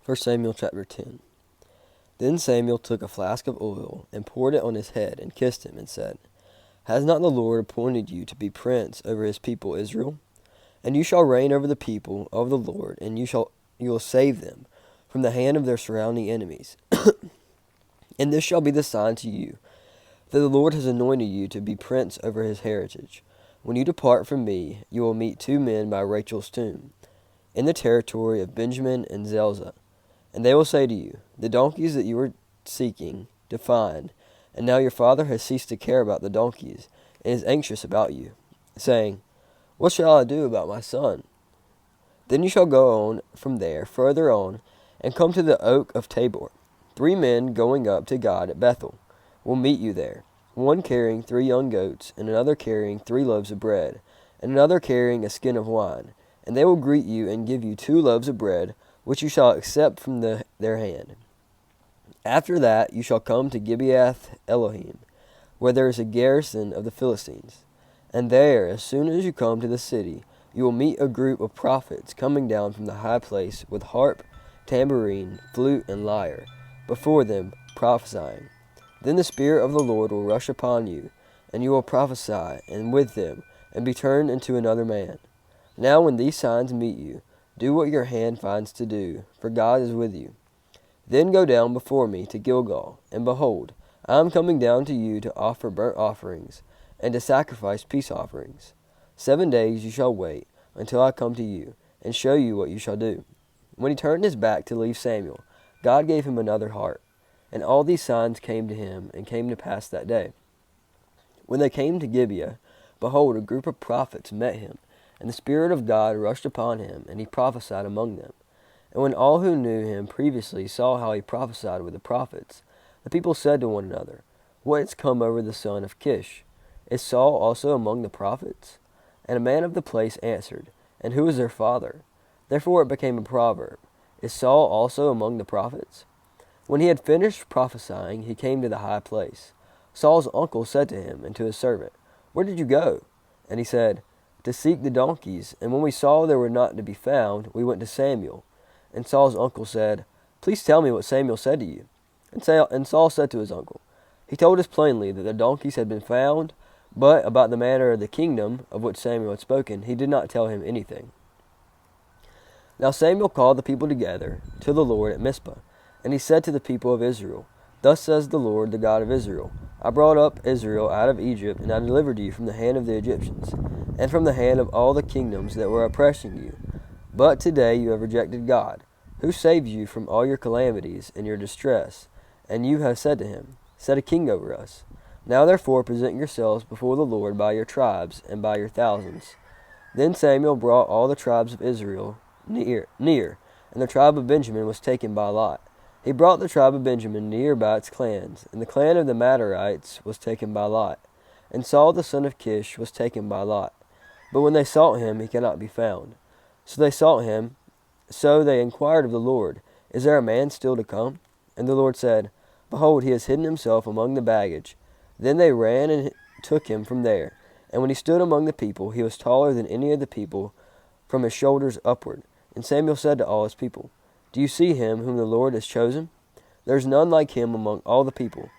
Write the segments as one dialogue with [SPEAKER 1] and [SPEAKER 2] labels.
[SPEAKER 1] 1 Samuel chapter 10. Then Samuel took a flask of oil and poured it on his head and kissed him and said, Has not the Lord appointed you to be prince over his people Israel? And you shall reign over the people of the Lord, and you will save them from the hand of their surrounding enemies. And this shall be the sign to you, that the Lord has anointed you to be prince over his heritage. When you depart from me, you will meet 2 men by Rachel's tomb, in the territory of Benjamin and Zelzah. And they will say to you, The donkeys that you were seeking to find, and now your father has ceased to care about the donkeys, and is anxious about you, saying, What shall I do about my son? Then you shall go on from there, further on, and come to the oak of Tabor. 3 men going up to God at Bethel will meet you there, one carrying 3 young goats, and another carrying 3 loaves of bread, and another carrying a skin of wine. And they will greet you and give you 2 loaves of bread, which you shall accept from their hand. After that you shall come to Gibeath Elohim, where there is a garrison of the Philistines. And there, as soon as you come to the city, you will meet a group of prophets coming down from the high place with harp, tambourine, flute, and lyre, before them prophesying. Then the Spirit of the Lord will rush upon you, and you will prophesy, and with them, and be turned into another man. Now when these signs meet you, do what your hand finds to do, for God is with you. Then go down before me to Gilgal, and behold, I am coming down to you to offer burnt offerings, and to sacrifice peace offerings. 7 days you shall wait, until I come to you, and show you what you shall do. When he turned his back to leave Samuel, God gave him another heart. And all these signs came to him, and came to pass that day. When they came to Gibeah, behold, a group of prophets met him, and the Spirit of God rushed upon him, and he prophesied among them. And when all who knew him previously saw how he prophesied with the prophets, the people said to one another, What has come over the son of Kish? Is Saul also among the prophets? And a man of the place answered, And who is their father? Therefore it became a proverb, Is Saul also among the prophets? When he had finished prophesying, he came to the high place. Saul's uncle said to him and to his servant, Where did you go? And he said, To seek the donkeys, and when we saw they were not to be found, we went to Samuel. And Saul's uncle said, Please tell me what Samuel said to you. And Saul said to his uncle, He told us plainly that the donkeys had been found, but about the matter of the kingdom of which Samuel had spoken, he did not tell him anything. Now Samuel called the people together to the Lord at Mizpah, and he said to the people of Israel, Thus says the Lord, the God of Israel, I brought up Israel out of Egypt, and I delivered you from the hand of the Egyptians, and from the hand of all the kingdoms that were oppressing you. But today you have rejected God, who saved you from all your calamities and your distress, and you have said to him, Set a king over us. Now therefore present yourselves before the Lord by your tribes and by your thousands. Then Samuel brought all the tribes of Israel near, and the tribe of Benjamin was taken by lot. He brought the tribe of Benjamin near by its clans, and the clan of the Matarites was taken by lot. And Saul the son of Kish was taken by lot. But when they sought him, he cannot be found. So they sought him, so they inquired of the Lord, Is there a man still to come? And the Lord said, Behold, he has hidden himself among the baggage. Then they ran and took him from there. And when he stood among the people, he was taller than any of the people from his shoulders upward. And Samuel said to all his people, Do you see him whom the Lord has chosen? There is none like him among all the people.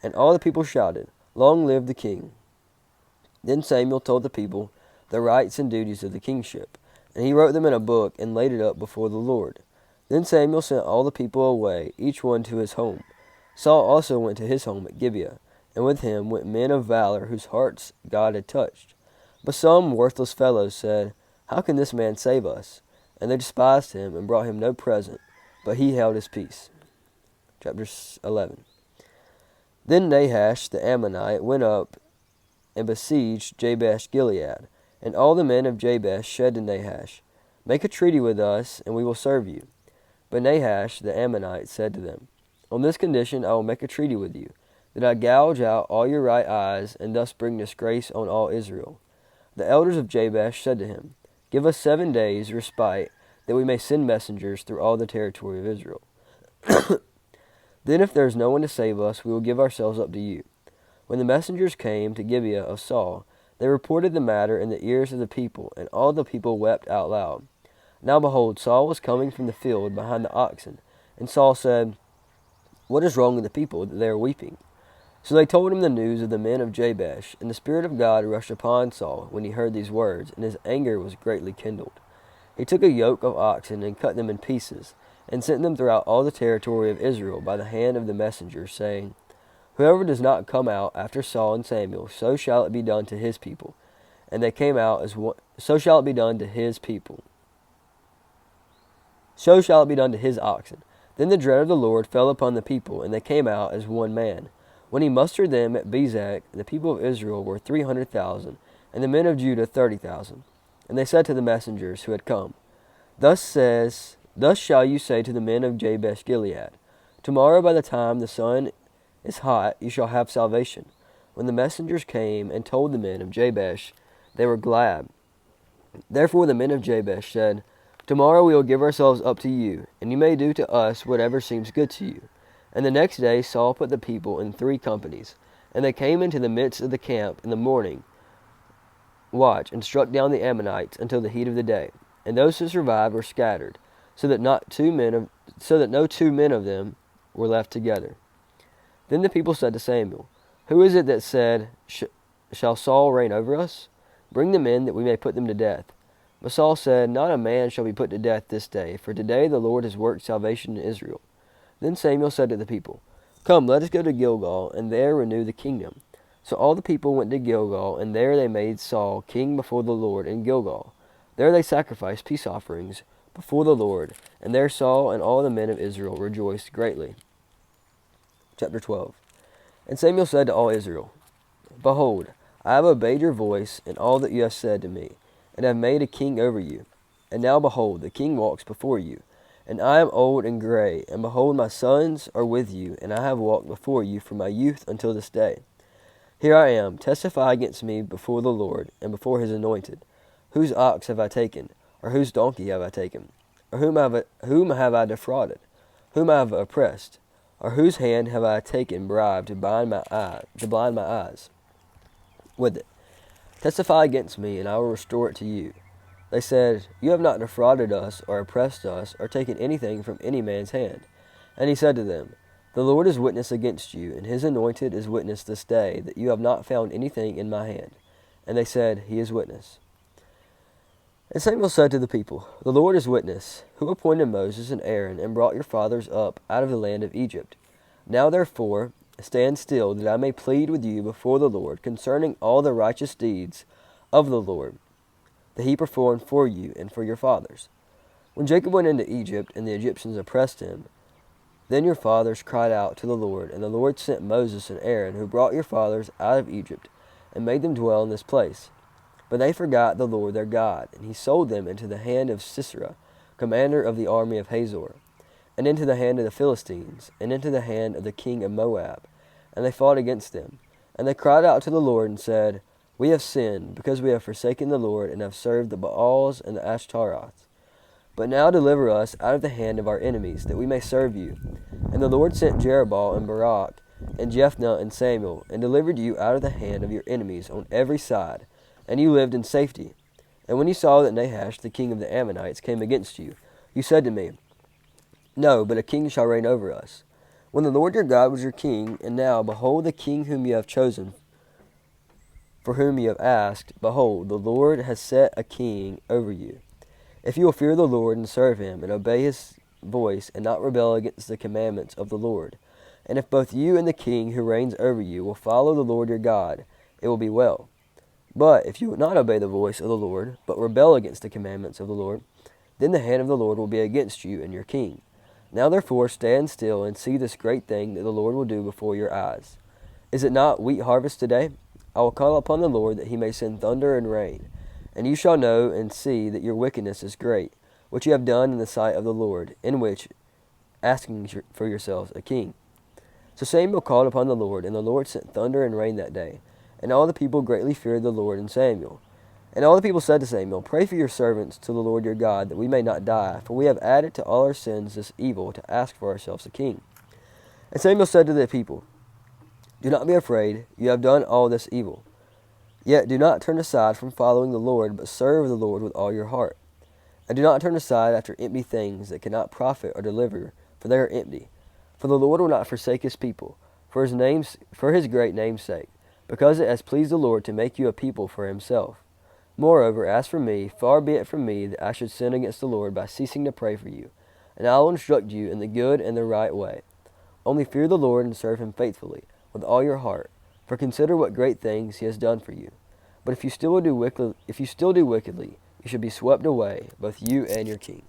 [SPEAKER 1] And all the people shouted, Long live the king. Then Samuel told the people the rights and duties of the kingship, and he wrote them in a book and laid it up before the Lord. Then Samuel sent all the people away, each one to his home. Saul also went to his home at Gibeah, and with him went men of valor whose hearts God had touched. But some worthless fellows said, How can this man save us? And they despised him and brought him no present, but he held his peace. Chapter 11. Then Nahash the Ammonite went up and besieged Jabesh Gilead. And all the men of Jabesh said to Nahash, Make a treaty with us, and we will serve you. But Nahash the Ammonite said to them, On this condition I will make a treaty with you, that I gouge out all your right eyes, and thus bring disgrace on all Israel. The elders of Jabesh said to him, Give us 7 days' respite, that we may send messengers through all the territory of Israel. Then if there is no one to save us, we will give ourselves up to you. When the messengers came to Gibeah of Saul, they reported the matter in the ears of the people, and all the people wept out loud. Now behold, Saul was coming from the field behind the oxen, And Saul said, "What is wrong with the people that they are weeping?" So they told him the news of the men of Jabesh, and the Spirit of God rushed upon Saul when he heard these words, and his anger was greatly kindled. He took a yoke of oxen and cut them in pieces, and sent them throughout all the territory of Israel by the hand of the messengers, saying, "Whoever does not come out after Saul and Samuel, so shall it be done to his people." And they came out as one, so shall it be done to his people. So shall it be done to his oxen. Then the dread of the Lord fell upon the people, and they came out as one man. When he mustered them at Bezek, the people of Israel were 300,000, and the men of Judah 30,000. And they said to the messengers who had come, Thus shall you say to the men of Jabesh Gilead, Tomorrow by the time the sun is hot, you shall have salvation. When the messengers came and told the men of Jabesh, they were glad. Therefore the men of Jabesh said, Tomorrow we will give ourselves up to you, and you may do to us whatever seems good to you. And the next day Saul put the people in 3 companies, and they came into the midst of the camp in the morning watch, and struck down the Ammonites until the heat of the day. And those who survived were scattered, so that no 2 men of them were left together. Then the people said to Samuel, Who is it that said, Shall Saul reign over us? Bring them in, that we may put them to death. But Saul said, Not a man shall be put to death this day, for today the Lord has worked salvation in Israel. Then Samuel said to the people, Come, let us go to Gilgal, and there renew the kingdom. So all the people went to Gilgal, and there they made Saul king before the Lord in Gilgal. There they sacrificed peace offerings before the Lord, and there Saul and all the men of Israel rejoiced greatly. Chapter 12. And Samuel said to all Israel, Behold, I have obeyed your voice in all that you have said to me, and have made a king over you. And now behold, the king walks before you, and I am old and gray, and behold, my sons are with you, and I have walked before you from my youth until this day. Here I am, testify against me before the Lord, and before his anointed. Whose ox have I taken, or whose donkey have I taken? Or whom have I defrauded? Whom I have oppressed? Or whose hand have I taken bribe to blind my eyes with it? Testify against me, and I will restore it to you. They said, You have not defrauded us, or oppressed us, or taken anything from any man's hand. And he said to them, The Lord is witness against you, and his anointed is witness this day, that you have not found anything in my hand. And they said, He is witness. And Samuel said to the people, The Lord is witness, who appointed Moses and Aaron, and brought your fathers up out of the land of Egypt. Now therefore stand still, that I may plead with you before the Lord concerning all the righteous deeds of the Lord, that he performed for you and for your fathers. When Jacob went into Egypt, and the Egyptians oppressed him, then your fathers cried out to the Lord, and the Lord sent Moses and Aaron, who brought your fathers out of Egypt, and made them dwell in this place. But they forgot the Lord their God, and he sold them into the hand of Sisera, commander of the army of Hazor, and into the hand of the Philistines, and into the hand of the king of Moab. And they fought against them. And they cried out to the Lord, and said, We have sinned, because we have forsaken the Lord, and have served the Baals and the Ashtaroth. But now deliver us out of the hand of our enemies, that we may serve you. And the Lord sent Jerubbaal and Barak, and Jephthah and Samuel, and delivered you out of the hand of your enemies on every side, and you lived in safety. And when you saw that Nahash, the king of the Ammonites, came against you, you said to me, No, but a king shall reign over us. When the Lord your God was your king, and now, behold, the king whom you have chosen, for whom you have asked, behold, the Lord has set a king over you. If you will fear the Lord and serve him, and obey his voice, and not rebel against the commandments of the Lord, and if both you and the king who reigns over you will follow the Lord your God, it will be well. But if you will not obey the voice of the Lord, but rebel against the commandments of the Lord, then the hand of the Lord will be against you and your king. Now therefore stand still and see this great thing that the Lord will do before your eyes. Is it not wheat harvest today? I will call upon the Lord that he may send thunder and rain. And you shall know and see that your wickedness is great, which you have done in the sight of the Lord, in which asking for yourselves a king. So Samuel called upon the Lord, and the Lord sent thunder and rain that day. And all the people greatly feared the Lord and Samuel. And all the people said to Samuel, Pray for your servants to the Lord your God, that we may not die, for we have added to all our sins this evil, to ask for ourselves a king. And Samuel said to the people, Do not be afraid, you have done all this evil. Yet do not turn aside from following the Lord, but serve the Lord with all your heart. And do not turn aside after empty things that cannot profit or deliver, for they are empty. For the Lord will not forsake his people, for his great name's sake, because it has pleased the Lord to make you a people for himself. Moreover, as for me, far be it from me that I should sin against the Lord by ceasing to pray for you, and I will instruct you in the good and the right way. Only fear the Lord and serve him faithfully, with all your heart, for consider what great things he has done for you. But if you still do wickedly, you should be swept away, both you and your king.